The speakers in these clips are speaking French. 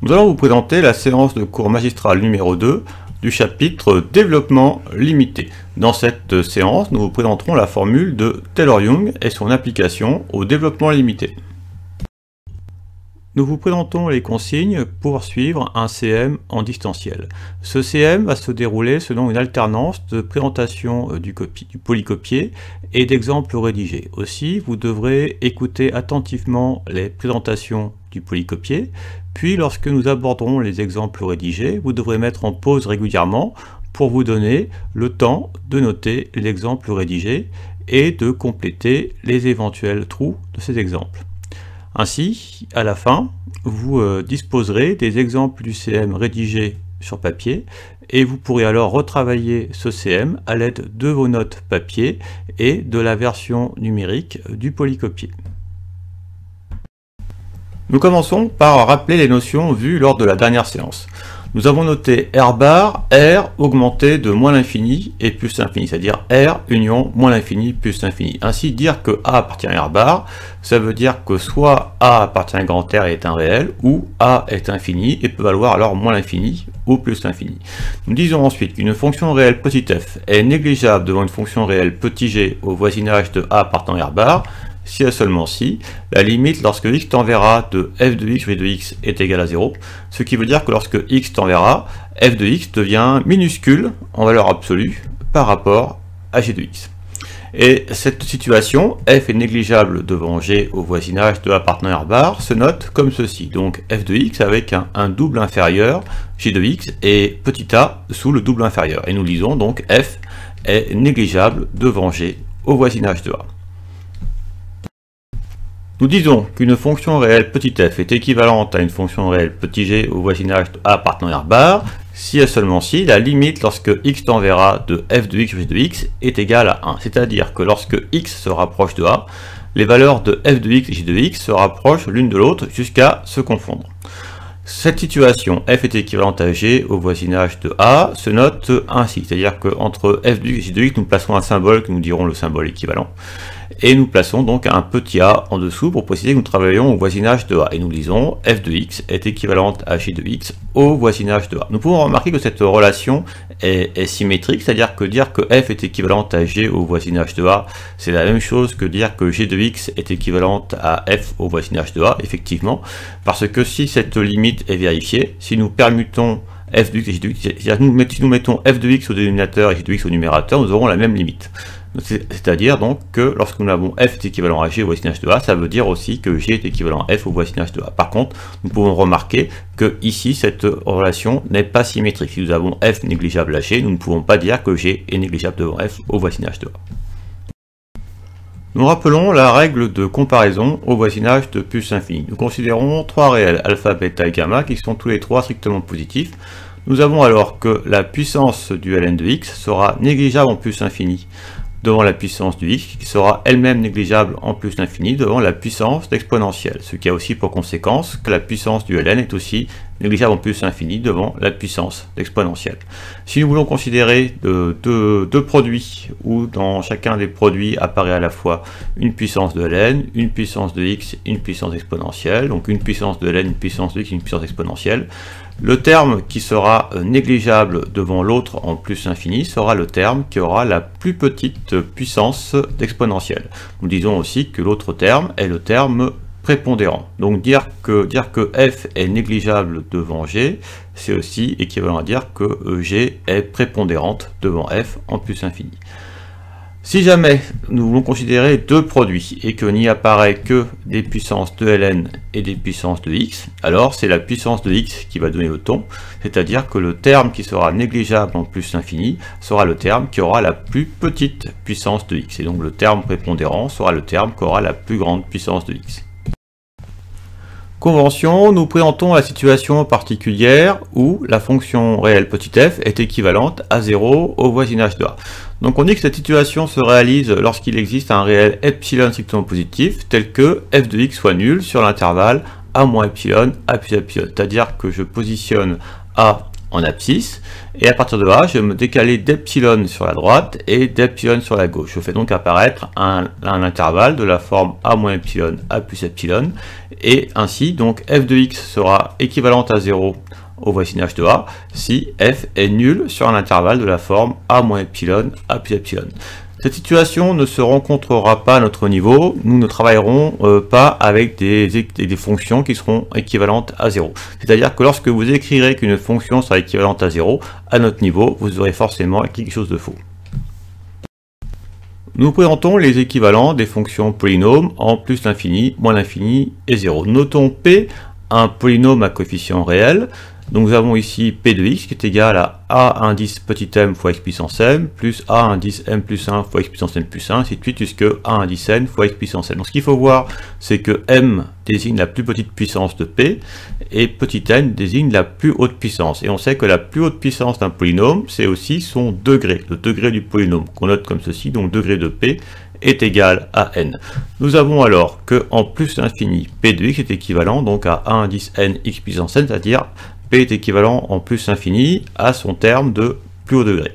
Nous allons vous présenter la séance de cours magistral numéro 2 du chapitre Développement limité. Dans cette séance, nous vous présenterons la formule de Taylor-Young et son application au développement limité. Nous vous présentons les consignes pour suivre un CM en distanciel. Ce CM va se dérouler selon une alternance de présentation du polycopié et d'exemples rédigés. Aussi, vous devrez écouter attentivement les présentations du polycopié, puis lorsque nous aborderons les exemples rédigés, vous devrez mettre en pause régulièrement pour vous donner le temps de noter les exemples rédigés et de compléter les éventuels trous de ces exemples. Ainsi, à la fin, vous disposerez des exemples du CM rédigés sur papier et vous pourrez alors retravailler ce CM à l'aide de vos notes papier et de la version numérique du polycopié. Nous commençons par rappeler les notions vues lors de la dernière séance. Nous avons noté R bar, R augmenté de moins l'infini et plus l'infini, c'est-à-dire R union moins l'infini plus l'infini. Ainsi, dire que A appartient à R bar, ça veut dire que soit A appartient à grand R et est un réel, ou A est infini et peut valoir alors moins l'infini ou plus l'infini. Nous disons ensuite qu'une fonction réelle petit f est négligeable devant une fonction réelle petit g au voisinage de A appartenant à R bar, si et seulement si la limite lorsque x tend vers a de f de x, g de x est égale à 0, ce qui veut dire que lorsque x tend vers a, f de x devient minuscule en valeur absolue par rapport à g de x. Et cette situation, f est négligeable devant g au voisinage de a appartenant à R bar, se note comme ceci. Donc f de x avec un double inférieur, g de x, et petit a sous le double inférieur. Et nous lisons donc f est négligeable devant g au voisinage de a. Nous disons qu'une fonction réelle petit f est équivalente à une fonction réelle petit g au voisinage de a appartenant à R bar, si et seulement si la limite lorsque x tend vers a de f de x, g de x est égale à 1. C'est-à-dire que lorsque x se rapproche de a, les valeurs de f de x et g de x se rapprochent l'une de l'autre jusqu'à se confondre. Cette situation, f est équivalente à g au voisinage de a, se note ainsi. C'est-à-dire qu'entre f de x et g de x, nous plaçons un symbole que nous dirons le symbole équivalent. Et nous plaçons donc un petit a en dessous pour préciser que nous travaillons au voisinage de a. Et nous lisons f de x est équivalente à g de x au voisinage de a. Nous pouvons remarquer que cette relation est symétrique, c'est-à-dire que dire que f est équivalente à g au voisinage de a, c'est la même chose que dire que g de x est équivalente à f au voisinage de a, effectivement, parce que si cette limite est vérifiée, si nous permutons f de x et g de x, c'est-à-dire si nous mettons f de x au dénominateur et g de x au numérateur, nous aurons la même limite. C'est-à-dire donc que lorsque nous avons f est équivalent à g au voisinage de a, ça veut dire aussi que g est équivalent à f au voisinage de a. Par contre, nous pouvons remarquer que ici, cette relation n'est pas symétrique. Si nous avons f négligeable à g, nous ne pouvons pas dire que g est négligeable devant f au voisinage de a. Nous rappelons la règle de comparaison au voisinage de plus infini. Nous considérons trois réels, alpha, bêta et gamma, qui sont tous les trois strictement positifs. Nous avons alors que la puissance du ln de x sera négligeable en plus infini devant la puissance du x, qui sera elle-même négligeable en plus l'infini devant la puissance d'exponentielle, ce qui a aussi pour conséquence que la puissance du ln est aussi négligeable en plus infini devant la puissance d'exponentielle. Si nous voulons considérer deux produits, où dans chacun des produits apparaît à la fois une puissance de ln, une puissance de x, une puissance exponentielle, donc une puissance de ln, une puissance de x, une puissance exponentielle, le terme qui sera négligeable devant l'autre en plus infini sera le terme qui aura la plus petite puissance d'exponentielle. Nous disons aussi que l'autre terme est le terme prépondérant. Donc dire que f est négligeable devant g, c'est aussi équivalent à dire que g est prépondérante devant f en plus infini. Si jamais nous voulons considérer deux produits et que n'y apparaît que des puissances de ln et des puissances de x, alors c'est la puissance de x qui va donner le ton, c'est-à-dire que le terme qui sera négligeable en plus infini sera le terme qui aura la plus petite puissance de x, et donc le terme prépondérant sera le terme qui aura la plus grande puissance de x. Convention, nous présentons la situation particulière où la fonction réelle petit f est équivalente à 0 au voisinage de a. Donc on dit que cette situation se réalise lorsqu'il existe un réel epsilon strictement positif tel que f de x soit nul sur l'intervalle a moins epsilon, a plus epsilon. C'est-à-dire que je positionne a en abscisse, et à partir de là, je vais me décaler d'epsilon sur la droite et d'epsilon sur la gauche. Je fais donc apparaître un intervalle de la forme a moins epsilon, a plus epsilon, et ainsi, donc f de x sera équivalente à 0 au voisinage de a si f est nul sur un intervalle de la forme a moins epsilon, a plus epsilon. Cette situation ne se rencontrera pas à notre niveau, nous ne travaillerons pas avec des fonctions qui seront équivalentes à 0. C'est-à-dire que lorsque vous écrirez qu'une fonction sera équivalente à 0, à notre niveau, vous aurez forcément quelque chose de faux. Nous présentons les équivalents des fonctions polynômes en plus l'infini, moins l'infini et 0. Notons P, un polynôme à coefficient réel. Donc nous avons ici P de x qui est égal à a indice petit m fois x puissance m plus a indice m plus 1 fois x puissance m plus 1, ainsi de suite jusque a indice n fois x puissance n. Donc ce qu'il faut voir, c'est que m désigne la plus petite puissance de P et petit n désigne la plus haute puissance. Et on sait que la plus haute puissance d'un polynôme, c'est aussi son degré, le degré du polynôme, qu'on note comme ceci, donc degré de P est égal à n. Nous avons alors que en plus l'infini, P de x est équivalent donc à a indice n x puissance n, c'est-à-dire P est équivalent en plus infini à son terme de plus haut degré.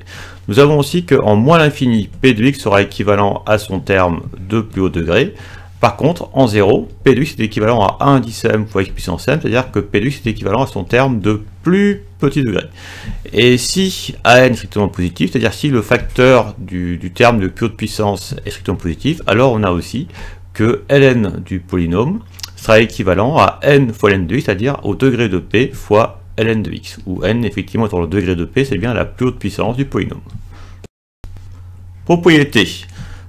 Nous avons aussi qu'en moins l'infini, P de x sera équivalent à son terme de plus haut degré. Par contre, en 0, P de x est équivalent à a indice m fois x puissance m, c'est-à-dire que P de x est équivalent à son terme de plus petit degré. Et si an est strictement positif, c'est-à-dire si le facteur du terme de plus haute puissance est strictement positif, alors on a aussi que ln du polynôme sera équivalent à n fois ln de x, c'est-à-dire au degré de P fois ln de x, où n effectivement étant le degré de P, c'est bien la plus haute puissance du polynôme. Propriété.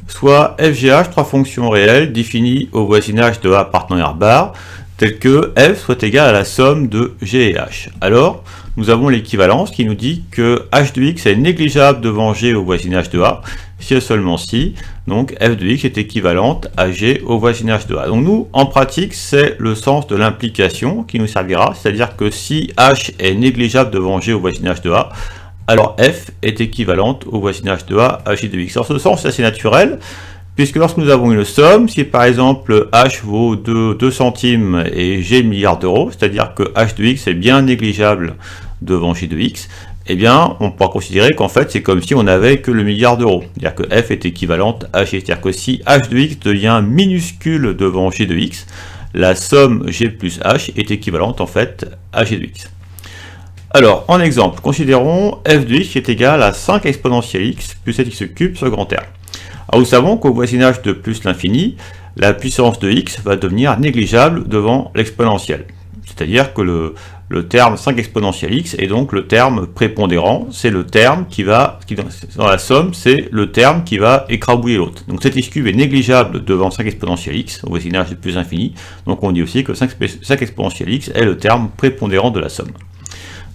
Soit FGH, trois fonctions réelles définies au voisinage de A appartenant R bar, telles que f soit égal à la somme de g et h. Alors, nous avons l'équivalence qui nous dit que h de x est négligeable devant g au voisinage de A, si et seulement si, donc f de x est équivalente à g au voisinage de A. Donc nous, en pratique, c'est le sens de l'implication qui nous servira, c'est-à-dire que si h est négligeable devant g au voisinage de A, alors f est équivalente au voisinage de A à g de x. Alors ce sens, c'est assez naturel, puisque lorsque nous avons une somme, si par exemple h vaut 2 centimes et g milliards d'euros, c'est-à-dire que h de x est bien négligeable devant g de x, eh bien on pourra considérer qu'en fait c'est comme si on n'avait que le milliard d'euros, c'est-à-dire que f est équivalente à g, c'est-à-dire que si h de x devient minuscule devant g de x, la somme g plus h est équivalente en fait à g de x. Alors, en exemple, considérons f de x qui est égal à 5 exponentielle x plus 7x cube sur grand R. Alors, nous savons qu'au voisinage de plus l'infini, la puissance de x va devenir négligeable devant l'exponentielle. C'est-à-dire que le terme 5 exponentielle x est donc le terme prépondérant, c'est le terme qui va, dans la somme, c'est le terme qui va écrabouiller l'autre. Donc 7x cube est négligeable devant 5 exponentielle x au voisinage de plus infini, donc on dit aussi que 5 exponentielle x est le terme prépondérant de la somme.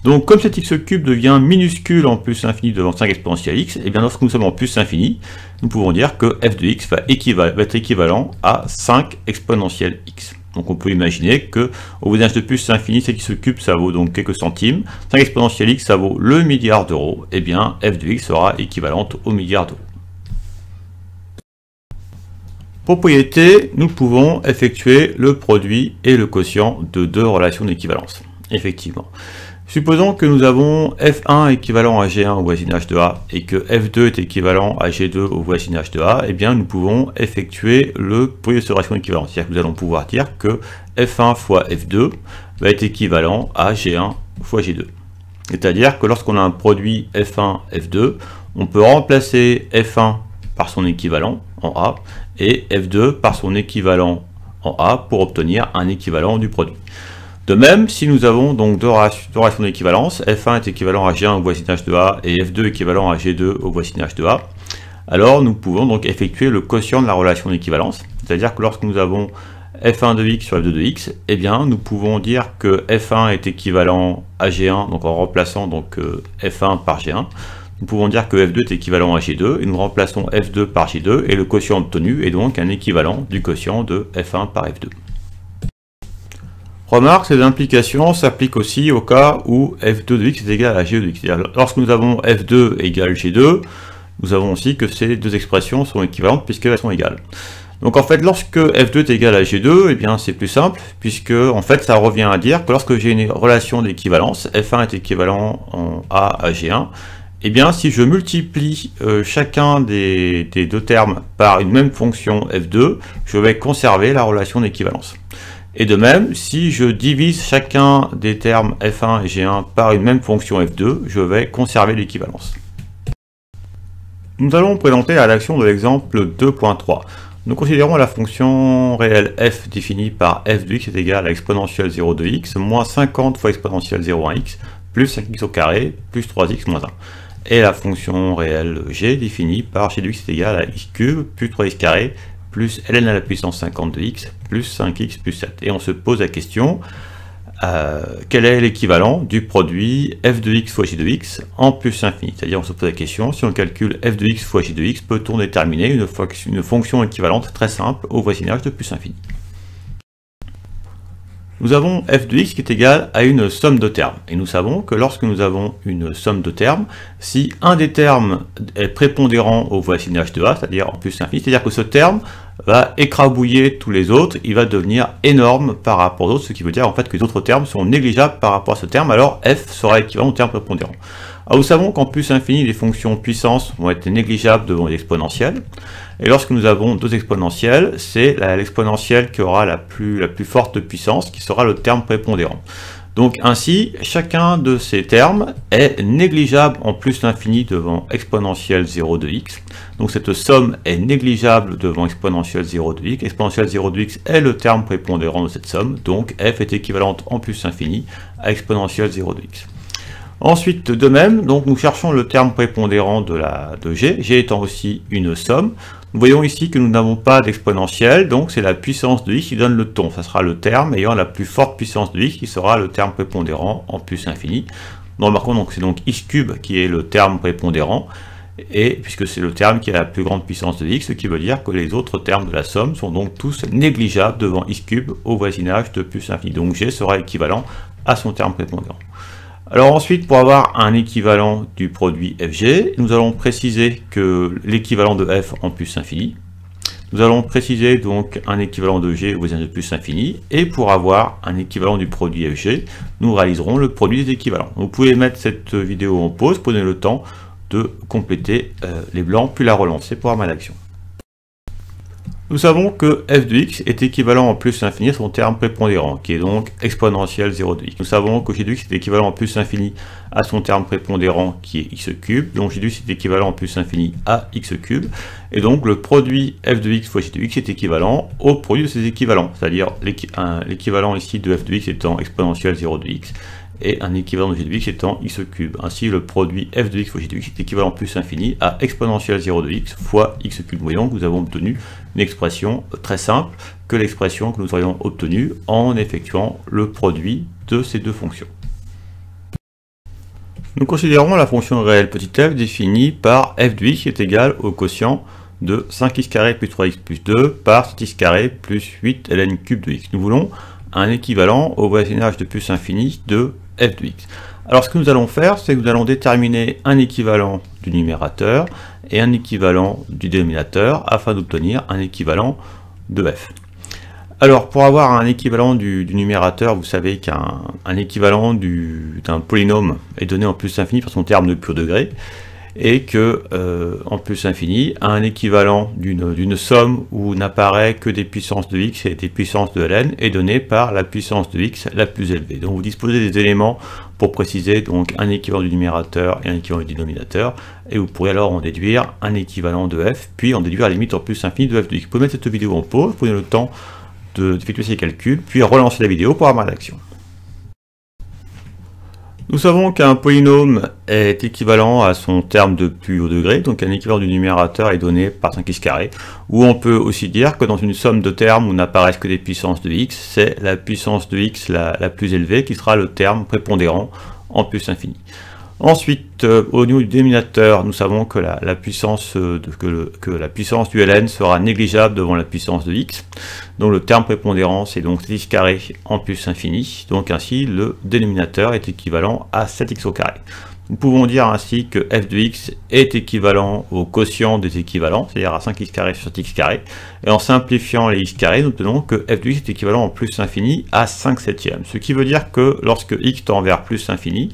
Donc, comme cet x cube devient minuscule en plus infini devant 5 exponentielle x, et bien lorsque nous sommes en plus infini, nous pouvons dire que f de x va être équivalent à 5 exponentielle x. Donc on peut imaginer que au voisinage de plus infini, cet x cube ça vaut donc quelques centimes, 5 exponentielle x ça vaut le milliard d'euros, et bien f de x sera équivalente au milliard d'euros. Propriété, nous pouvons effectuer le produit et le quotient de deux relations d'équivalence. Effectivement. Supposons que nous avons f1 équivalent à g1 au voisinage de A et que f2 est équivalent à g2 au voisinage de A, et bien nous pouvons effectuer le produit de ces relations d'équivalence. C'est-à-dire que nous allons pouvoir dire que f1 fois f2 va être équivalent à g1 fois g2. C'est-à-dire que lorsqu'on a un produit f1, f2, on peut remplacer f1 par son équivalent en A et f2 par son équivalent en A pour obtenir un équivalent du produit. De même, si nous avons donc deux relations d'équivalence, f1 est équivalent à g1 au voisinage de A et f2 équivalent à g2 au voisinage de A, alors nous pouvons donc effectuer le quotient de la relation d'équivalence, c'est-à-dire que lorsque nous avons f1 de x sur f2 de x, eh bien nous pouvons dire que f1 est équivalent à g1, donc en remplaçant donc f1 par g1, nous pouvons dire que f2 est équivalent à g2, et nous remplaçons f2 par g2, et le quotient obtenu est donc un équivalent du quotient de f1 par f2. Remarque, ces implications s'appliquent aussi au cas où f2 de x est égal à g2 de x. C'est-à-dire, lorsque nous avons f2 égale g2, nous avons aussi que ces deux expressions sont équivalentes puisqu'elles sont égales. Donc en fait, lorsque f2 est égal à g2, eh bien c'est plus simple, puisque en fait ça revient à dire que lorsque j'ai une relation d'équivalence, f1 est équivalent en a à g1, eh bien si je multiplie chacun des deux termes par une même fonction f2, je vais conserver la relation d'équivalence. Et de même, si je divise chacun des termes f1 et g1 par une même fonction f2, je vais conserver l'équivalence. Nous allons présenter la rédaction de l'exemple 2.3. Nous considérons la fonction réelle f définie par f de x est égale à exponentielle 0 de x moins 50 fois exponentielle 0,1x plus 5x au carré plus 3x moins 1. Et la fonction réelle g définie par g de x est égale à x cube plus 3x carré plus ln à la puissance 50 de x plus 5x plus 7. Et on se pose la question, quel est l'équivalent du produit f de x fois g de x en plus infini? C'est-à-dire on se pose la question, si on calcule f de x fois g de x, peut-on déterminer une fonction équivalente très simple au voisinage de plus infini? Nous avons f de x qui est égal à une somme de termes. Et nous savons que lorsque nous avons une somme de termes, si un des termes est prépondérant au voisinage de a, c'est-à-dire en plus infini, c'est-à-dire que ce terme va écrabouiller tous les autres, il va devenir énorme par rapport aux autres, ce qui veut dire en fait que les autres termes sont négligeables par rapport à ce terme, alors f sera équivalent au terme prépondérant. Alors nous savons qu'en plus infini, les fonctions puissance vont être négligeables devant les exponentielles. Et lorsque nous avons deux exponentielles, c'est l'exponentielle qui aura la plus forte puissance, qui sera le terme prépondérant. Donc ainsi, chacun de ces termes est négligeable en plus l'infini devant exponentielle 0 de x. Donc cette somme est négligeable devant exponentielle 0 de x. Exponentielle 0 de x est le terme prépondérant de cette somme, donc f est équivalente en plus infini à exponentielle 0 de x. Ensuite, de même, donc nous cherchons le terme prépondérant de g, g étant aussi une somme. Nous voyons ici que nous n'avons pas d'exponentielle, donc c'est la puissance de x qui donne le ton. Ça sera le terme ayant la plus forte puissance de x qui sera le terme prépondérant en plus infini. Nous remarquons donc c'est donc x cube qui est le terme prépondérant, et puisque c'est le terme qui a la plus grande puissance de x, ce qui veut dire que les autres termes de la somme sont donc tous négligeables devant x cube au voisinage de plus infini. Donc g sera équivalent à son terme prépondérant. Alors ensuite, pour avoir un équivalent du produit fg, nous allons préciser que l'équivalent de f en plus infini. Nous allons préciser donc un équivalent de g au voisinage de plus infini. Et pour avoir un équivalent du produit fg, nous réaliserons le produit des équivalents. Vous pouvez mettre cette vidéo en pause, prenez le temps de compléter les blancs, puis la relancer pour avoir l'action. Nous savons que f de x est équivalent en plus infini à son terme prépondérant, qui est donc exponentielle 0 de x. Nous savons que g de x est équivalent en plus infini à son terme prépondérant, qui est x cube, donc g de x est équivalent en plus infini à x cube, et donc le produit f de x fois g de x est équivalent au produit de ses équivalents, c'est-à-dire l'équivalent ici de f de x étant exponentielle 0 de x, et un équivalent de g de x étant x cube. Ainsi, le produit f de x fois g de x est équivalent plus infini à exponentielle 0 de x fois x cube. Voyons que nous avons obtenu une expression très simple que l'expression que nous aurions obtenue en effectuant le produit de ces deux fonctions. Nous considérons la fonction réelle petit f définie par f de x qui est égal au quotient de 5x carré plus 3x plus 2 par 7x carré plus 8 ln cube de x. Nous voulons un équivalent au voisinage de plus infini de f de x. Alors ce que nous allons faire, c'est que nous allons déterminer un équivalent du numérateur et un équivalent du dénominateur afin d'obtenir un équivalent de f. Alors pour avoir un équivalent du numérateur, vous savez qu'un équivalent d'un polynôme est donné en plus infini par son terme de pur degré, et que en plus infini, un équivalent d'une somme où n'apparaît que des puissances de x et des puissances de ln est donné par la puissance de x la plus élevée. Donc vous disposez des éléments pour préciser donc un équivalent du numérateur et un équivalent du dénominateur, et vous pourrez alors en déduire un équivalent de f, puis en déduire la limite en plus infini de f de x. Vous pouvez mettre cette vidéo en pause, prenez le temps d'effectuer ces calculs, puis relancer la vidéo pour avoir l'action. Nous savons qu'un polynôme est équivalent à son terme de plus haut degré, donc un équivalent du numérateur est donné par 5x carré, ou on peut aussi dire que dans une somme de termes où n'apparaissent que des puissances de x, c'est la puissance de x la plus élevée qui sera le terme prépondérant en plus infini. Ensuite, au niveau du dénominateur, nous savons que la puissance du ln sera négligeable devant la puissance de x. Donc le terme prépondérant, c'est donc 7x carré en plus infini. Donc ainsi, le dénominateur est équivalent à 7x au carré. Nous pouvons dire ainsi que f de x est équivalent au quotient des équivalents, c'est-à-dire à 5x carré sur 7x carré. Et en simplifiant les x carrés, nous obtenons que f de x est équivalent en plus infini à 5/7. Ce qui veut dire que lorsque x tend vers plus infini,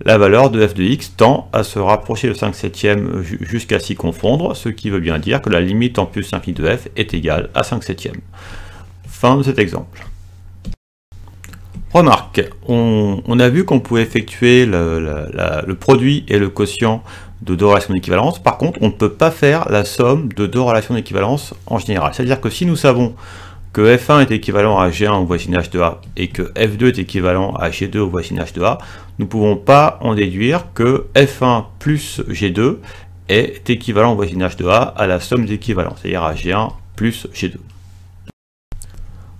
la valeur de f de x tend à se rapprocher de 5/7 jusqu'à s'y confondre, ce qui veut bien dire que la limite en plus infini de f est égale à 5/7. Fin de cet exemple. Remarque, on a vu qu'on pouvait effectuer le produit et le quotient de deux relations d'équivalence. Par contre, on ne peut pas faire la somme de deux relations d'équivalence en général. C'est-à-dire que si nous savons que f1 est équivalent à g1 au voisinage de a et que f2 est équivalent à g2 au voisinage de a, nous ne pouvons pas en déduire que f1 plus g2 est équivalent au voisinage de a à la somme des équivalents, c'est-à-dire à g1 plus g2.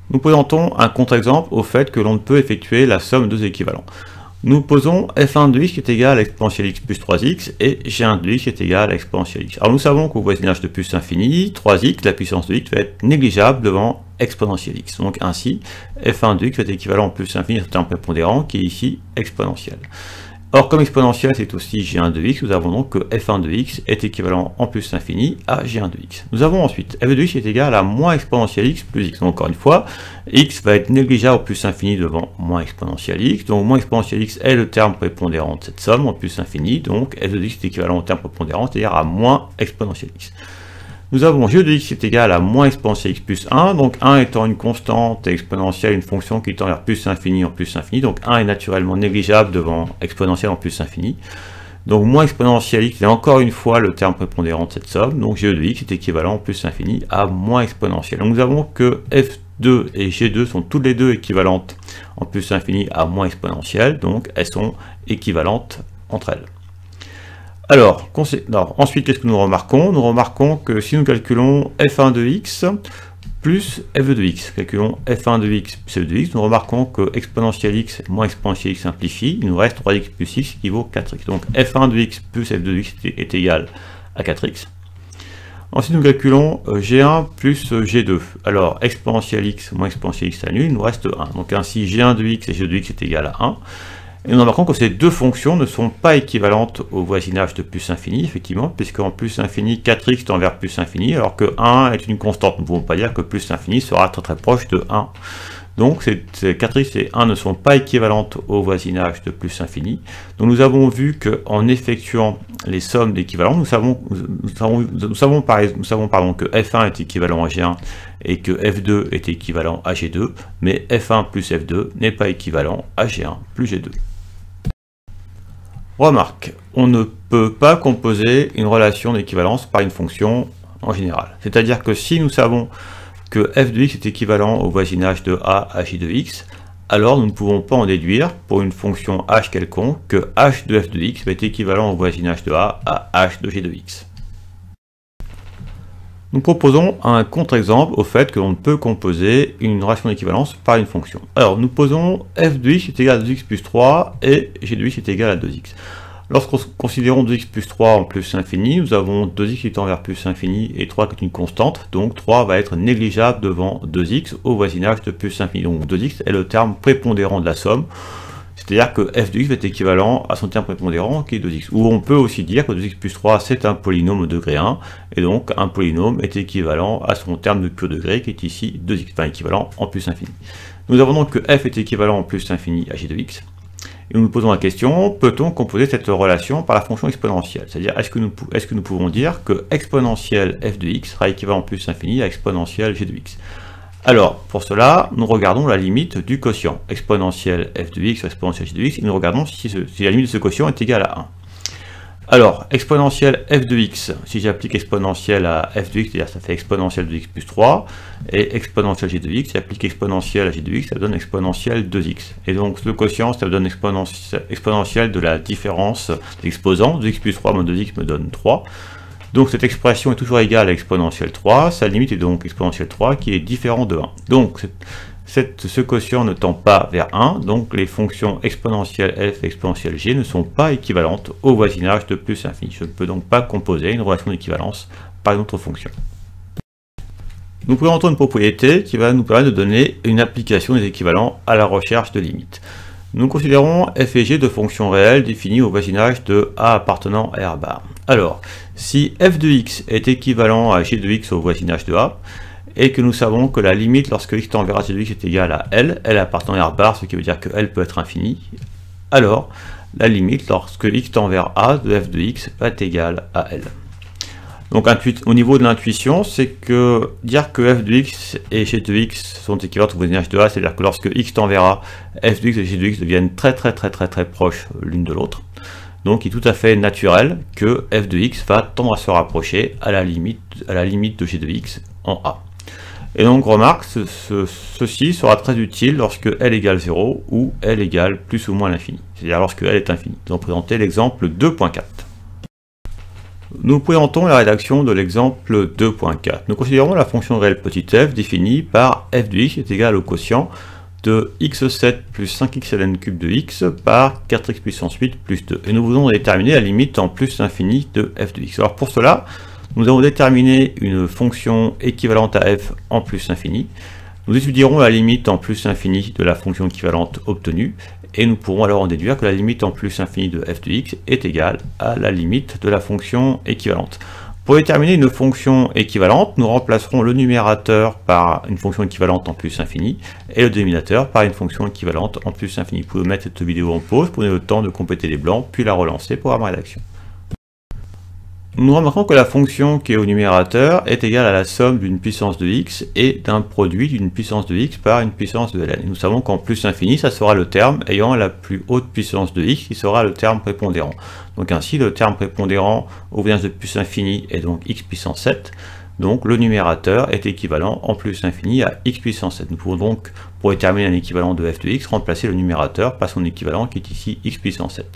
Nous présentons un contre-exemple au fait que l'on ne peut effectuer la somme de deux équivalents. Nous posons f1 de x qui est égal à exponentielle x plus 3x et g1 de x qui est égal à exponentielle x. Alors nous savons qu'au voisinage de plus infini, 3x, la puissance de x va être négligeable devant exponentielle x. Donc ainsi, f1 de x est équivalent en plus infini à ce terme prépondérant qui est ici exponentiel. Or, comme exponentielle, c'est aussi g1 de x, nous avons donc que f1 de x est équivalent en plus infini à g1 de x. Nous avons ensuite f de x qui est égal à moins exponentielle x plus x. Donc, encore une fois, x va être négligeable au plus infini devant moins exponentielle x. Donc, moins exponentielle x est le terme prépondérant de cette somme en plus infini. Donc, f de x est équivalent au terme prépondérant, c'est-à-dire à moins exponentielle x. Nous avons g de x qui est égal à moins exponentielle x plus 1, donc 1 étant une constante et exponentielle, une fonction qui tend vers plus infini en plus infini, donc 1 est naturellement négligeable devant exponentielle en plus infini. Donc moins exponentielle x est encore une fois le terme prépondérant de cette somme, donc g de x est équivalent en plus infini à moins exponentielle. Donc nous avons que f2 et g2 sont toutes les deux équivalentes en plus infini à moins exponentielle, donc elles sont équivalentes entre elles. Alors, ensuite, qu'est-ce que nous remarquons? Nous remarquons que si nous calculons f1 de x plus f2 de x, calculons f1 de x plus f2 de x, nous remarquons que exponentielle x moins exponentielle x simplifie, il nous reste 3x plus x qui vaut 4x. Donc f1 de x plus f2 de x est égal à 4x. Ensuite, nous calculons g1 plus g2. Alors, exponentielle x moins exponentielle x s'annule, il nous reste 1. Donc ainsi, g1 de x et g2 de x est égal à 1. Et nous remarquons que ces deux fonctions ne sont pas équivalentes au voisinage de plus infini, effectivement, puisqu'en plus infini, 4x tend vers plus infini, alors que 1 est une constante. Nous ne pouvons pas dire que plus infini sera très très proche de 1. Donc, ces 4x et 1 ne sont pas équivalentes au voisinage de plus infini. Donc, nous avons vu qu'en effectuant les sommes d'équivalents, nous savons que f1 est équivalent à g1 et que f2 est équivalent à g2, mais f1 plus f2 n'est pas équivalent à g1 plus g2. Remarque, on ne peut pas composer une relation d'équivalence par une fonction en général. C'est-à-dire que si nous savons que f de x est équivalent au voisinage de a à j de x, alors nous ne pouvons pas en déduire pour une fonction h quelconque que h de f de x va être équivalent au voisinage de a à h de j de x. Nous proposons un contre-exemple au fait que l'on ne peut composer une relation d'équivalence par une fonction. Alors nous posons f de x est égal à 2x plus 3 et g de x est égal à 2x. Lorsqu'on considérons 2x plus 3 en plus infini, nous avons 2x qui tend vers plus infini et 3 qui est une constante, donc 3 va être négligeable devant 2x au voisinage de plus infini. Donc 2x est le terme prépondérant de la somme, c'est-à-dire que f de x va être équivalent à son terme prépondérant qui est 2x. Ou on peut aussi dire que 2x plus 3 c'est un polynôme au degré 1, et donc un polynôme est équivalent à son terme de pur degré qui est ici 2x, enfin équivalent en plus infini. Nous avons donc que f est équivalent en plus infini à g de x. Et nous nous posons la question, peut-on composer cette relation par la fonction exponentielle? C'est-à-dire, est-ce que nous pouvons dire que exponentielle f de x sera équivalent en plus infini à exponentielle g de x? Alors, pour cela, nous regardons la limite du quotient. Exponentielle f de x ou exponentielle g de x, et nous regardons si la limite de ce quotient est égale à 1. Alors, exponentielle f de x, si j'applique exponentielle à f de x, c'est-à-dire ça fait exponentielle de x plus 3, et exponentielle g de x, si j'applique exponentielle à g de x, ça donne exponentielle 2x. Et donc le quotient, ça donne exponentielle de la différence des exposants, 2x plus 3 moins 2x me donne 3. Donc cette expression est toujours égale à exponentielle 3, sa limite est donc exponentielle 3 qui est différent de 1. Donc ce quotient ne tend pas vers 1, donc les fonctions exponentielle f et exponentielle g ne sont pas équivalentes au voisinage de plus infini. Je ne peux donc pas composer une relation d'équivalence par une autre fonction. Nous présentons une propriété qui va nous permettre de donner une application des équivalents à la recherche de limites. Nous considérons f et g de fonctions réelles définies au voisinage de a appartenant à R bar. Alors, si f de x est équivalent à g de x au voisinage de a, et que nous savons que la limite lorsque x tend vers g de x est égale à L appartenant à R bar, ce qui veut dire que L peut être infini, alors la limite lorsque x tend vers a de f de x va être égale à L. Donc au niveau de l'intuition, c'est que dire que f de x et g de x sont équivalents au voisinage de a, c'est-à-dire que lorsque x tend vers a, f de x et g de x deviennent très proches l'une de l'autre. Donc il est tout à fait naturel que f de x va tendre à se rapprocher à la limite de g de x en a. Et donc remarque, ceci sera très utile lorsque L égale 0 ou L égale plus ou moins l'infini, c'est-à-dire lorsque L est infini. Nous allons présenter l'exemple 2.4. Nous présentons la rédaction de l'exemple 2.4. Nous considérons la fonction réelle petit f définie par f de x est égal au quotient de x7 plus 5xln cube de x par 4x puissance 8 plus 2. Et nous voulons déterminer la limite en plus infini de f de x. Alors pour cela, nous avons déterminé une fonction équivalente à f en plus infini. Nous étudierons la limite en plus infini de la fonction équivalente obtenue, et nous pourrons alors en déduire que la limite en plus infini de f de x est égale à la limite de la fonction équivalente. Pour déterminer une fonction équivalente, nous remplacerons le numérateur par une fonction équivalente en plus infini, et le dénominateur par une fonction équivalente en plus infini. Vous pouvez mettre cette vidéo en pause, prenez le temps de compléter les blancs, puis la relancer pour avoir ma rédaction. Nous remarquons que la fonction qui est au numérateur est égale à la somme d'une puissance de x et d'un produit d'une puissance de x par une puissance de ln. Et nous savons qu'en plus infini, ça sera le terme ayant la plus haute puissance de x qui sera le terme prépondérant. Donc ainsi, le terme prépondérant au voisinage de plus infini est donc x puissance 7. Donc le numérateur est équivalent en plus infini à x puissance 7. Nous pouvons donc, pour déterminer un équivalent de f de x, remplacer le numérateur par son équivalent qui est ici x puissance 7.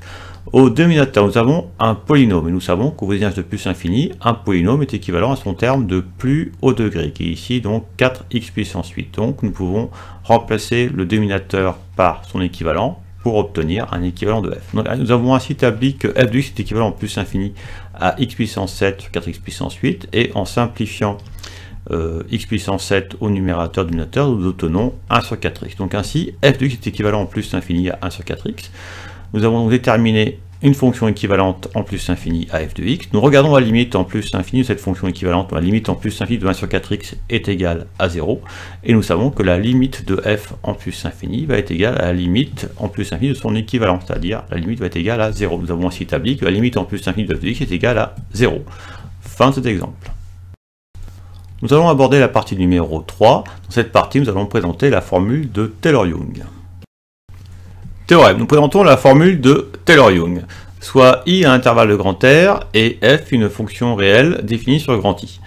Au dénominateur, nous avons un polynôme, et nous savons qu'au voisinage de plus infini, un polynôme est équivalent à son terme de plus haut degré, qui est ici donc 4x puissance 8. Donc nous pouvons remplacer le dénominateur par son équivalent pour obtenir un équivalent de f. Donc, nous avons ainsi établi que f de x est équivalent en plus infini à x puissance 7 sur 4x puissance 8, et en simplifiant x puissance 7 au numérateur du dénominateur, nous obtenons 1 sur 4x. Donc ainsi, f de x est équivalent en plus infini à 1 sur 4x. Nous avons donc déterminé une fonction équivalente en plus infini à f de x. Nous regardons la limite en plus infini de cette fonction équivalente. La limite en plus infini de 1 sur 4x est égale à 0. Et nous savons que la limite de f en plus infini va être égale à la limite en plus infini de son équivalent, c'est-à-dire la limite va être égale à 0. Nous avons ainsi établi que la limite en plus infini de f de x est égale à 0. Fin de cet exemple. Nous allons aborder la partie numéro 3. Dans cette partie, nous allons présenter la formule de Taylor-Young. Théorème. Nous présentons la formule de Taylor-Young, soit i à intervalle de grand R et f une fonction réelle définie sur grand I.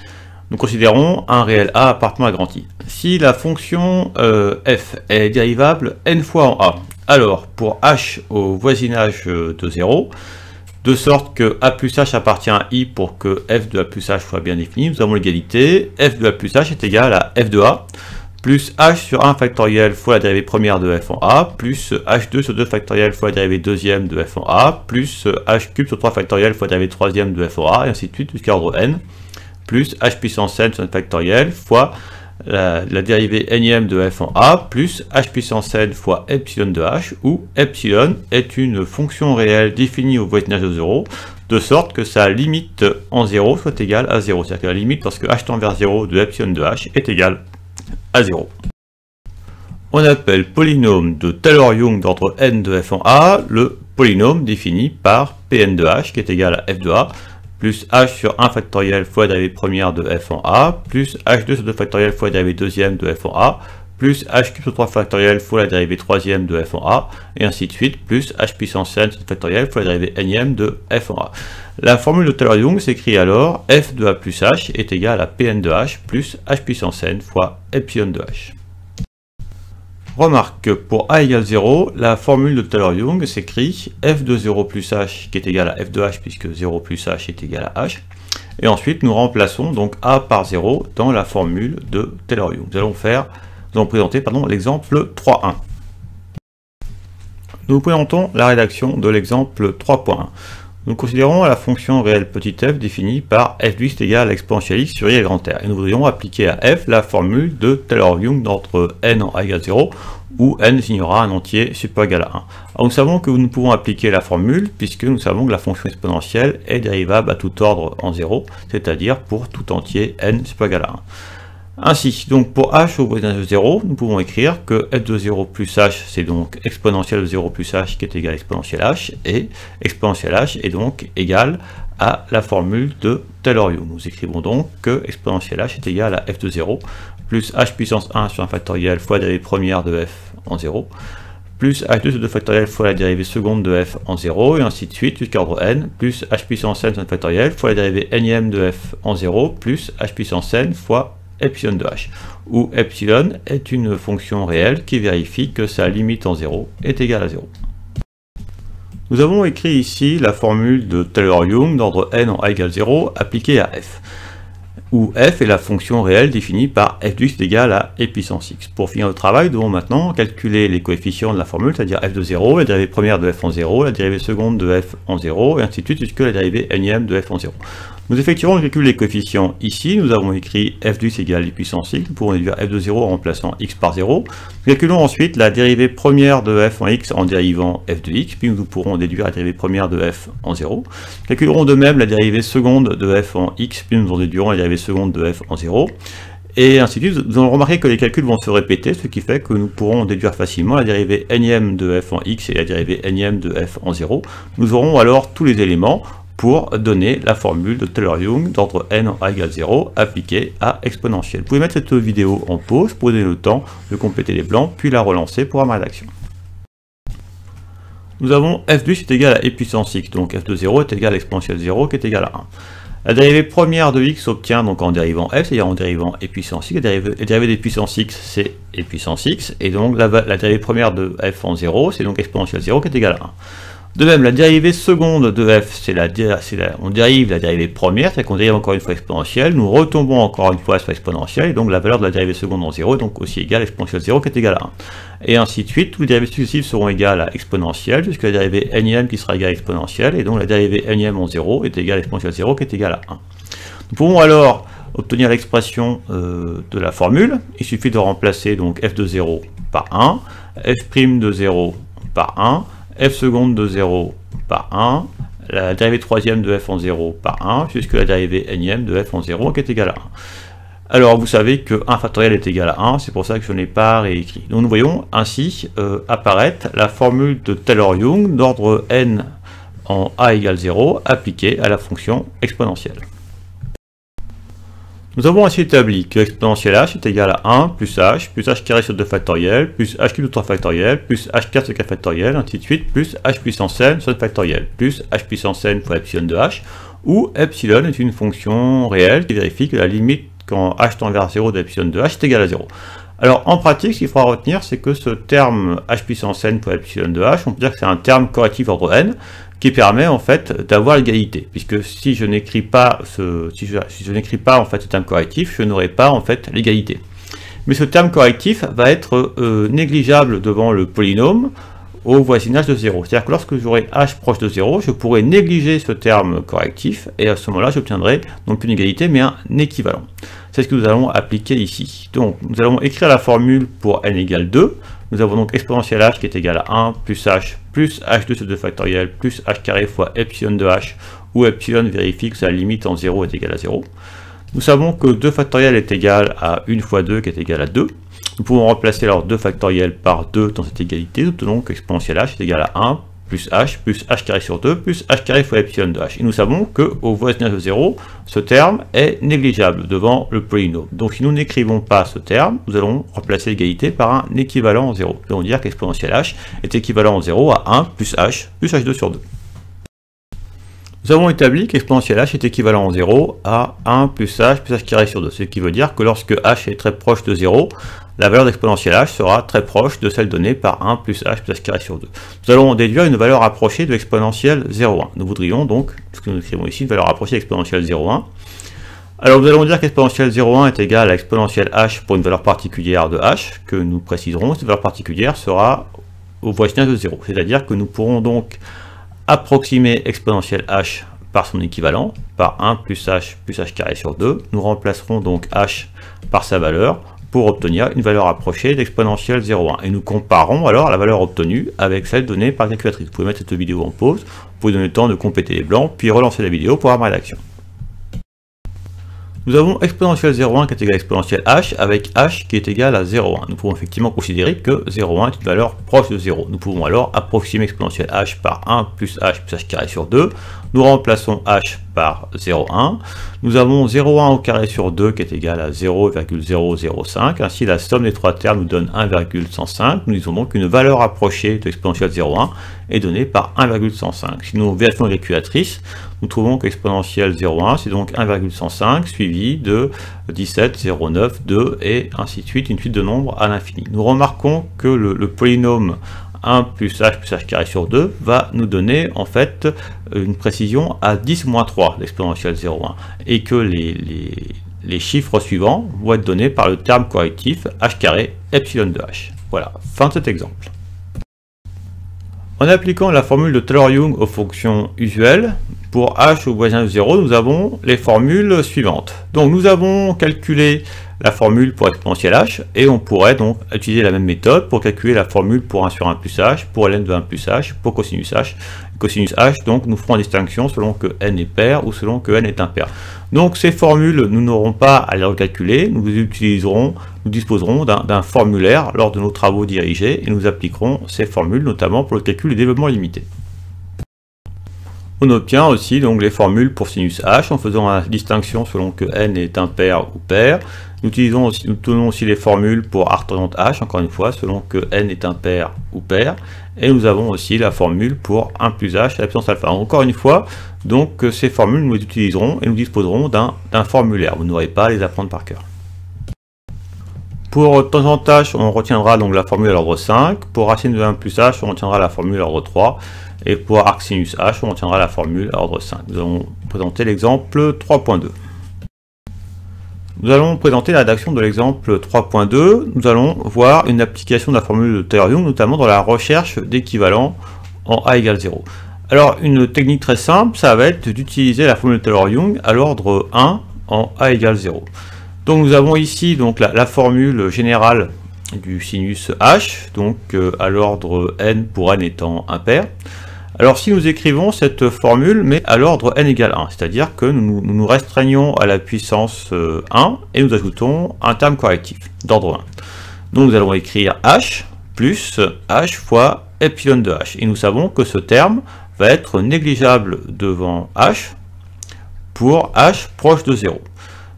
Nous considérons un réel a appartenant à grand I. Si la fonction f est dérivable n fois en a, alors pour h au voisinage de 0, de sorte que a plus h appartient à i pour que f de a plus h soit bien défini, nous avons l'égalité f de a plus h est égal à f de a plus h sur 1 factoriel fois la dérivée première de f en a, plus h2 sur 2 factoriel fois la dérivée deuxième de f en a, plus h cube sur 3 factoriel fois la dérivée troisième de f en a, et ainsi de suite jusqu'à ordre n, plus h puissance n sur n factoriel fois la dérivée énième de f en a, plus h puissance n fois epsilon de h, où epsilon est une fonction réelle définie au voisinage de 0, de sorte que sa limite en 0 soit égale à 0. C'est-à-dire que la limite lorsque h tend vers 0 de epsilon de h est égale à 0. On appelle polynôme de Taylor-Young d'ordre n de f en a le polynôme défini par Pn de h qui est égal à f de a plus h sur 1 factoriel fois la dérivée première de f en a plus h2 sur 2 factoriel fois la dérivée deuxième de f en a plus h cube sur 3 factoriel fois la dérivée troisième de f en a et ainsi de suite plus h puissance n sur 2 factoriel fois la dérivée énième de f en a. La formule de Taylor-Young s'écrit alors f de a plus h est égal à Pn de h plus h puissance n fois epsilon de h. Remarque que pour a égale 0, la formule de Taylor-Young s'écrit f de 0 plus h qui est égal à f de h puisque 0 plus h est égal à h. Et ensuite nous remplaçons donc a par 0 dans la formule de Taylor-Young. Nous allons présenter l'exemple 3.1. Nous présentons la rédaction de l'exemple 3.1. Nous considérons la fonction réelle petit f définie par f de x égale à l'exponentielle x sur i à grand R. Et nous voudrions appliquer à f la formule de Taylor-Young d'entre n en a égale 0, où n désignera un entier supérieur ou égal à 1. Alors nous savons que nous pouvons appliquer la formule, puisque nous savons que la fonction exponentielle est dérivable à tout ordre en 0, c'est-à-dire pour tout entier n supérieur ou égal à 1. Ainsi, donc pour h au voisinage de 0, nous pouvons écrire que f de 0 plus h, c'est donc exponentielle de 0 plus h qui est égal à exponentielle h, et exponentielle h est donc égal à la formule de Taylor-Young. Nous écrivons donc que exponentielle h est égal à f de 0 plus h puissance 1 sur un factoriel fois la dérivée première de f en 0, plus h2 sur 2 factoriel fois la dérivée seconde de f en 0, et ainsi de suite jusqu'à ordre n, plus h puissance n sur un factoriel fois la dérivée nème de f en 0, plus h puissance n fois epsilon de h, où epsilon est une fonction réelle qui vérifie que sa limite en 0 est égale à 0. Nous avons écrit ici la formule de Taylor-Young d'ordre n en a égale 0 appliquée à f, où f est la fonction réelle définie par f de x est égal à e puissance x. Pour finir le travail, nous devons maintenant calculer les coefficients de la formule, c'est-à-dire f de 0, la dérivée première de f en 0, la dérivée seconde de f en 0, et ainsi de suite jusque la dérivée nème de f en 0. Nous effectuerons le calcul des coefficients ici. Nous avons écrit f de x égale e puissance x. Nous pourrons déduire f de 0 en remplaçant x par 0. Nous calculons ensuite la dérivée première de f en x en dérivant f de x, puis nous pourrons déduire la dérivée première de f en 0. Nous calculerons de même la dérivée seconde de f en x, puis nous en déduirons la dérivée seconde de f en 0. Et ainsi de suite. Nous allons remarquer que les calculs vont se répéter, ce qui fait que nous pourrons déduire facilement la dérivée nème de f en x et la dérivée nème de f en 0. Nous aurons alors tous les éléments pour donner la formule de Taylor-Young d'ordre n en a égale 0 appliquée à exponentielle. Vous pouvez mettre cette vidéo en pause pour donner le temps de compléter les blancs, puis la relancer pour ma rédaction. Nous avons f de x est égal à e puissance x, donc f de 0 est égal à exponentielle 0 qui est égal à 1. La dérivée première de x s'obtient donc en dérivant f, c'est-à-dire en dérivant e puissance x. La dérivée des puissances x, c'est e puissance x, et donc la dérivée première de f en 0, c'est donc exponentielle 0 qui est égal à 1. De même, la dérivée seconde de f, on dérive la dérivée première, c'est-à-dire qu'on dérive encore une fois exponentielle, nous retombons encore une fois sur exponentielle, et donc la valeur de la dérivée seconde en 0 est donc aussi égale à exponentielle 0 qui est égale à 1. Et ainsi de suite, tous les dérivées successives seront égales à exponentielle, jusqu'à la dérivée nème qui sera égale à exponentielle, et donc la dérivée nème en 0 est égale à exponentielle 0 qui est égale à 1. Nous pouvons alors obtenir l'expression de la formule. Il suffit de remplacer donc f de 0 par 1, f' de 0 par 1, f seconde de 0 par 1, la dérivée troisième de f en 0 par 1, jusque la dérivée nème de f en 0 qui est égale à 1. Alors vous savez que 1 factoriel est égal à 1, c'est pour ça que je n'ai pas réécrit. Donc nous voyons ainsi apparaître la formule de Taylor-Young d'ordre n en a égale 0 appliquée à la fonction exponentielle. Nous avons ainsi établi que exponentielle h est égal à 1 plus h carré sur 2 factoriel, plus h cube sur 3 factoriel, plus h carré sur 4 factoriel, ainsi de suite, plus h puissance n sur 2 factoriel, plus h puissance n fois epsilon de h, où epsilon est une fonction réelle qui vérifie que la limite quand h tend vers 0 d'epsilon de h est égale à 0. Alors en pratique, ce qu'il faudra retenir, c'est que ce terme h puissance n fois epsilon de h, on peut dire que c'est un terme correctif ordre n, qui permet en fait d'avoir l'égalité, puisque si je n'écris pas en fait ce terme correctif, je n'aurai pas en fait l'égalité. Mais ce terme correctif va être négligeable devant le polynôme au voisinage de 0. C'est-à-dire que lorsque j'aurai h proche de 0, je pourrai négliger ce terme correctif, et à ce moment-là, j'obtiendrai non plus une égalité, mais un équivalent. C'est ce que nous allons appliquer ici. Donc, nous allons écrire la formule pour n égale 2. Nous avons donc exponentielle h qui est égale à 1 plus h2 sur 2 factoriel plus h carré fois epsilon de h, où epsilon vérifie que sa limite en 0 est égale à 0. Nous savons que 2 factoriel est égal à 1 fois 2 qui est égal à 2. Nous pouvons remplacer alors 2 factoriel par 2 dans cette égalité. Nous obtenons qu'exponentielle h est égal à 1 plus h carré sur 2 plus h carré fois epsilon de h. Et nous savons qu'au voisinage de 0, ce terme est négligeable devant le polynôme. Donc si nous n'écrivons pas ce terme, nous allons remplacer l'égalité par un équivalent en 0. Nous allons dire qu'exponentielle h est équivalent en 0 à 1 plus h2 sur 2. Nous avons établi qu'exponentielle h est équivalent en 0 à 1 plus h carré sur 2, ce qui veut dire que lorsque h est très proche de 0, la valeur d'exponentielle h sera très proche de celle donnée par 1 plus h carré sur 2. Nous allons déduire une valeur approchée de l'exponentielle 0,1. Nous voudrions donc, ce que nous écrivons ici, une valeur approchée de l'exponentielle 0,1. Alors nous allons dire qu'exponentielle 0,1 est égale à exponentielle h pour une valeur particulière de h, que nous préciserons. Cette valeur particulière sera au voisinage de 0. C'est-à-dire que nous pourrons donc approximer exponentielle h par son équivalent, par 1 plus h carré sur 2. Nous remplacerons donc h par sa valeur pour obtenir une valeur approchée d'exponentielle 0,1. Et nous comparons alors la valeur obtenue avec celle donnée par la calculatrice. Vous pouvez mettre cette vidéo en pause, vous pouvez donner le temps de compléter les blancs, puis relancer la vidéo pour avoir ma rédaction. Nous avons exponentielle 0,1 qui est égal à exponentielle h avec h qui est égal à 0,1. Nous pouvons effectivement considérer que 0,1 est une valeur proche de 0. Nous pouvons alors approximer exponentielle h par 1 plus h carré sur 2. Nous remplaçons h par 0,1. Nous avons 0,1 au carré sur 2 qui est égal à 0,005. Ainsi, la somme des trois termes nous donne 1,105. Nous disons donc qu'une valeur approchée de l'exponentielle 0,1 est donnée par 1,105. Si nous vérifions la calculatrice, nous trouvons que l'exponentielle 0,1 c'est donc 1,105 suivi de 17, 0,9, 2 et ainsi de suite, une suite de nombres à l'infini. Nous remarquons que le polynôme 1 plus h carré sur 2 va nous donner en fait une précision à 10-3 l'exponentielle 0,1 et que les chiffres suivants vont être donnés par le terme correctif h carré epsilon de h. Voilà, fin de cet exemple. En appliquant la formule de Taylor-Young aux fonctions usuelles, pour h au voisin de 0, nous avons les formules suivantes. Donc nous avons calculé la formule pour exponentielle h, et on pourrait donc utiliser la même méthode pour calculer la formule pour 1 sur 1 plus h, pour ln de 1 plus h, pour cosinus h. Cosinus h, donc nous ferons la distinction selon que n est pair ou selon que n est impair. Donc ces formules, nous n'aurons pas à les recalculer, nous disposerons d'un formulaire lors de nos travaux dirigés, et nous appliquerons ces formules notamment pour le calcul du développement limité. On obtient aussi donc les formules pour sinus h en faisant la distinction selon que n est impair ou pair. Nous tenons aussi les formules pour arc tangente h, encore une fois, selon que n est impair ou pair. Et nous avons aussi la formule pour 1 plus h à la puissance alpha. Encore une fois, donc ces formules nous les utiliserons et nous disposerons d'un formulaire. Vous n'aurez pas à les apprendre par cœur. Pour tangente h, on retiendra donc la formule à l'ordre 5. Pour racine de 1 plus h, on retiendra la formule à l'ordre 3. Et pour arc sinus h, on retiendra la formule à ordre 5. Nous allons présenter l'exemple 3.2. Nous allons présenter la rédaction de l'exemple 3.2. Nous allons voir une application de la formule de Taylor-Young, notamment dans la recherche d'équivalents en a égale 0. Alors, une technique très simple, ça va être d'utiliser la formule de Taylor-Young à l'ordre 1 en a égale 0. Donc, nous avons ici donc, la formule générale du sinus h, donc à l'ordre n pour n étant impair. Alors si nous écrivons cette formule, mais à l'ordre n égale 1, c'est-à-dire que nous nous restreignons à la puissance 1 et nous ajoutons un terme correctif d'ordre 1. Donc nous allons écrire h plus h fois epsilon de h. Et nous savons que ce terme va être négligeable devant h pour h proche de 0.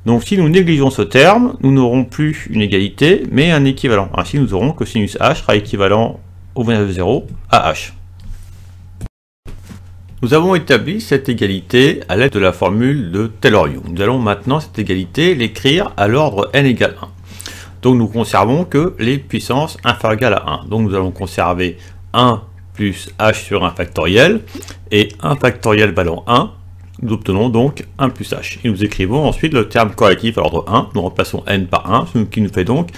Donc si nous négligeons ce terme, nous n'aurons plus une égalité, mais un équivalent. Ainsi nous aurons que sinus h sera équivalent au voisin de 0 à h. Nous avons établi cette égalité à l'aide de la formule de Taylor-Young. Nous allons maintenant cette égalité l'écrire à l'ordre n égale 1. Donc nous conservons que les puissances inférieures égales à 1. Donc nous allons conserver 1 plus h sur 1 factoriel et 1 factoriel valant 1. Nous obtenons donc 1 plus h. Et nous écrivons ensuite le terme correctif à l'ordre 1. Nous remplaçons n par 1, ce qui nous fait donc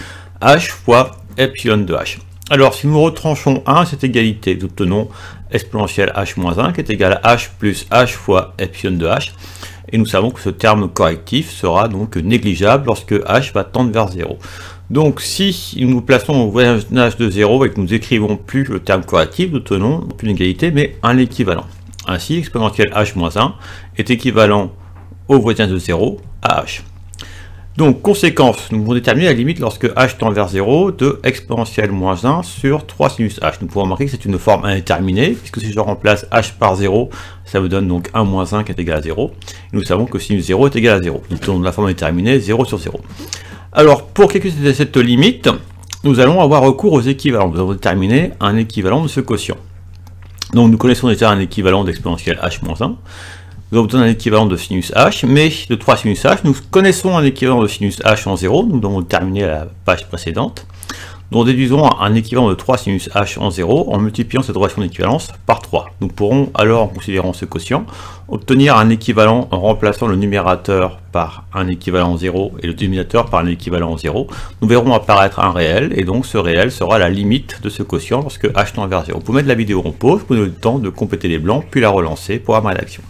h fois epsilon de h. Alors, si nous retranchons 1 à cette égalité, nous obtenons exponentielle h moins 1 qui est égal à h plus h fois epsilon de h. Et nous savons que ce terme correctif sera donc négligeable lorsque h va tendre vers 0. Donc, si nous plaçons au voisinage de 0 et que nous écrivons plus le terme correctif, nous obtenons plus une égalité, mais un équivalent. Ainsi, exponentielle h moins 1 est équivalent au voisin de 0 à h. Donc, conséquence, nous pouvons déterminer la limite lorsque h tend vers 0 de exponentielle moins 1 sur 3 sinus h. Nous pouvons remarquer que c'est une forme indéterminée, puisque si je remplace h par 0, ça me donne donc 1 moins 1 qui est égal à 0. Et nous savons que sinus 0 est égal à 0. Nous tenons la forme indéterminée 0 sur 0. Alors, pour calculer cette limite, nous allons avoir recours aux équivalents. Nous allons déterminer un équivalent de ce quotient. Donc, nous connaissons déjà un équivalent d'exponentielle h moins 1. Nous obtenons un équivalent de sinus h, mais de 3 sinus h, nous connaissons un équivalent de sinus h en 0, nous l'avons terminé à la page précédente. Nous déduisons un équivalent de 3 sinus h en 0 en multipliant cette relation d'équivalence par 3. Nous pourrons alors, en considérant ce quotient, obtenir un équivalent en remplaçant le numérateur par un équivalent 0 et le dénominateur par un équivalent 0. Nous verrons apparaître un réel, et donc ce réel sera la limite de ce quotient lorsque h tend vers 0. Vous pouvez mettre la vidéo en pause, vous avez le temps de compléter les blancs, puis la relancer pour avoir ma rédaction.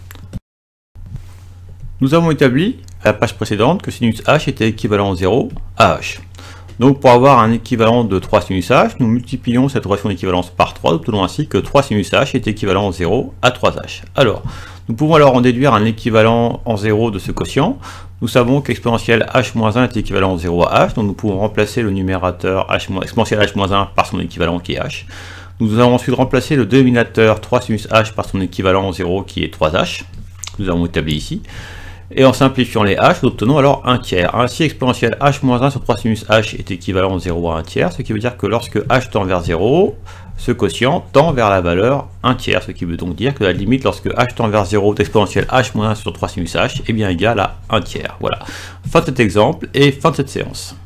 Nous avons établi à la page précédente que sinus h était équivalent 0 à h. Donc pour avoir un équivalent de 3 sinus h, nous multiplions cette relation d'équivalence par 3, nous obtenons ainsi que 3 sinus h est équivalent 0 à 3h. Alors, nous pouvons alors en déduire un équivalent en 0 de ce quotient. Nous savons qu'exponentielle h-1 est équivalent 0 à h, donc nous pouvons remplacer le numérateur exponentielle h-1 par son équivalent qui est h. Nous allons ensuite remplacer le dénominateur 3 sinus h par son équivalent 0 qui est 3h, que nous avons établi ici. Et en simplifiant les h, nous obtenons alors 1 tiers. Ainsi, exponentielle h-1 sur 3 sinus h est équivalent 0 à 1 tiers, ce qui veut dire que lorsque h tend vers 0, ce quotient tend vers la valeur 1 tiers, ce qui veut donc dire que la limite lorsque h tend vers 0 d'exponentielle h-1 sur 3 sinus h est bien égale à 1 tiers. Voilà. Fin de cet exemple et fin de cette séance.